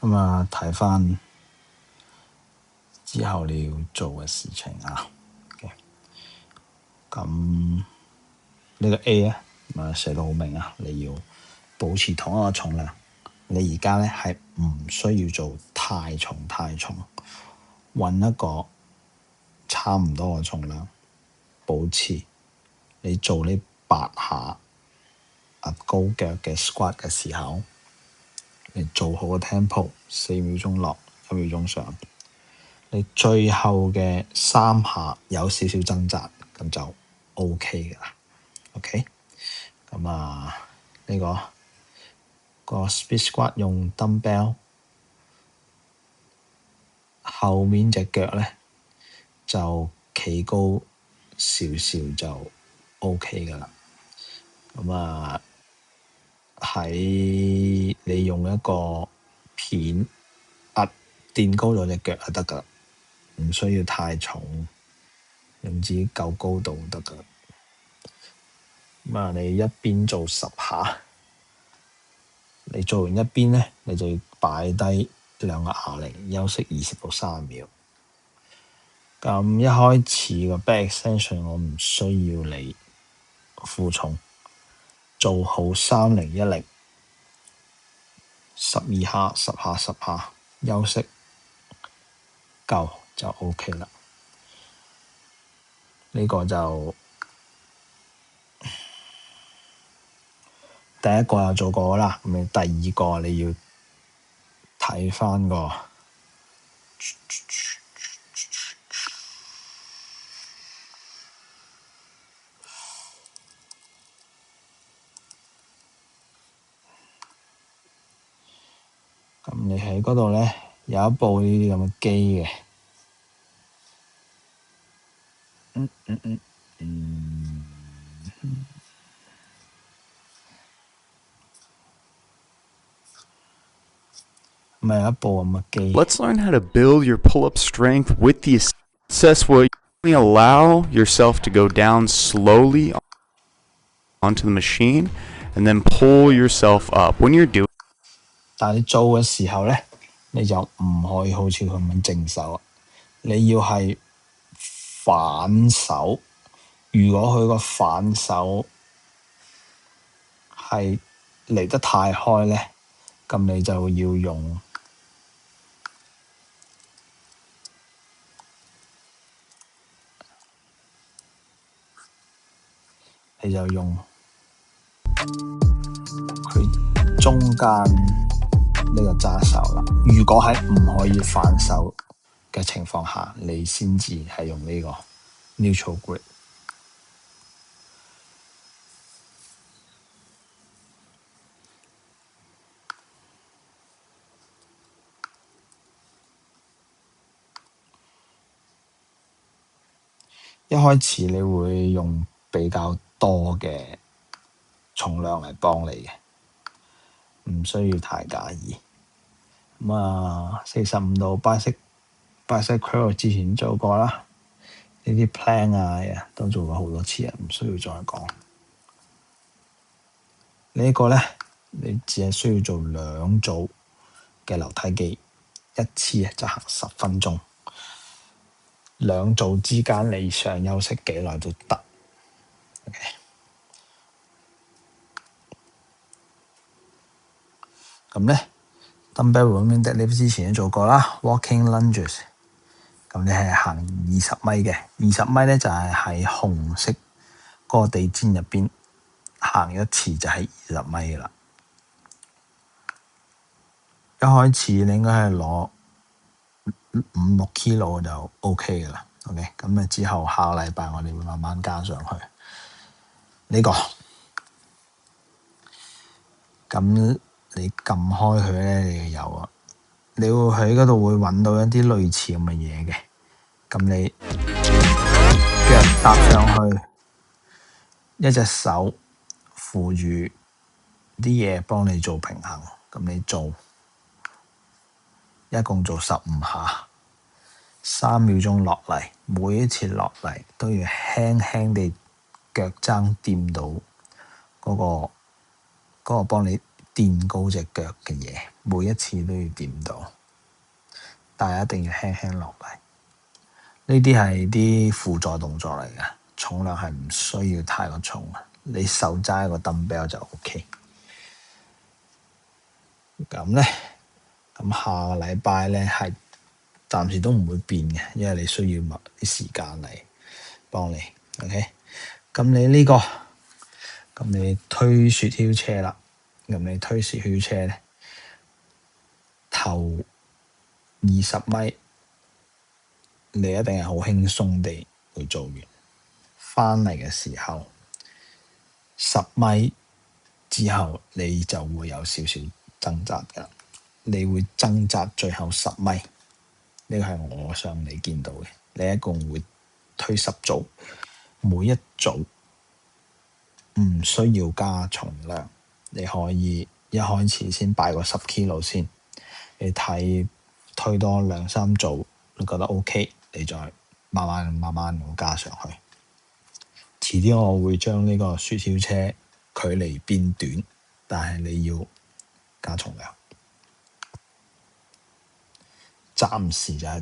咁啊，睇翻之後你要做嘅事情啊。咁呢個 A 咧，寫到好明啊，你要保持同一個重量。你而家咧係唔需要做太重，揾一個差唔多嘅重量，保持你做呢8下高腳嘅 squat 嘅時候，你做好個 tempo， 4秒鐘落，1秒鐘上。你最後嘅3下有少少掙扎，咁就 OK 㗎啦。OK， 咁呢個 split squat 用 dumbbell， 後面隻腳咧就企高少少就 OK 㗎啦。咁喺你用一個片墊高咗隻腳就得㗎啦，唔需要太重，用自己夠高度就得㗎啦。你一邊做10下，你做完一邊咧，你就要擺低2個啞鈴，休息20到30秒。咁一開始個 back extension 我唔需要你負重，做好3010，12下10下，休息夠就 OK 啦。呢個就第一個又做過啦，咁你第二個你要睇翻個咁你喺嗰度咧有一部呢啲咁嘅機嘅，咪有一部咁嘅機。 Let's learn how to build your pull-up strength with the assess what you allow yourself to go down slowly onto the machine and then pull yourself up. When you're doing 但係你做嘅時候咧，你就唔可以好似佢咁樣正手，你要係反手。如果佢個反手係離得太開咧，咁你就要用佢中間呢個揸手啦。如果喺唔可以反手嘅情況下，你先至係用呢個 neutral grip。一開始你會用比較多嘅重量嚟幫你嘅，唔需要太介意。45度 bicep curl 之前做過啦，呢啲 plank 都做過好多次，唔需要再講。呢個咧，你只係需要做2組嘅樓梯機，一次就行10分鐘。2組之間你想休息幾耐都得。Okay。咁咧 dumbbell rooming deadlift 之前都做過啦 ，walking lunges。咁你係行20米嘅，20米咧就係喺紅色嗰個地氈入邊行一次就係20米噶啦。一開始你應該係攞5-6 kilo 就 OK 噶啦。OK， 咁之後下個禮拜我哋會慢慢加上去。呢個咁你撳開佢咧，你就有啊。你會喺嗰度會揾到一啲類似咁嘅嘢嘅。咁你腳搭上去，一隻手扶住啲嘢幫你做平衡。咁你做一共做15下，3秒鐘落嚟，每一次落嚟都要輕輕地腳踭掂到嗰個幫你墊高隻腳嘅嘢，每一次都要掂到，但係一定要輕輕落嚟。呢啲係啲輔助動作嚟嘅，重量係唔需要太過重啊。你手揸個 dumbbell 就 OK。咁咧，咁下個禮拜咧係暫時都唔會變嘅，因為你需要啲時間嚟幫你。OK，咁你呢個，咁你推雪橇車啦。咁你推雪橇車咧，頭20米，你一定係好輕鬆地去做完。翻嚟嘅時候，10米之後你就會有少少掙扎㗎，你會掙扎最後10米。呢個係我想你見到嘅。你一共會推10組，每一組唔需要加重量，你可以一開始先擺個10 kilo 先，你睇推多2-3組，你覺得 OK， 你再慢慢咁加上去。遲啲我會將呢個雪橇車距離變短，但係你要加重量。暫時就係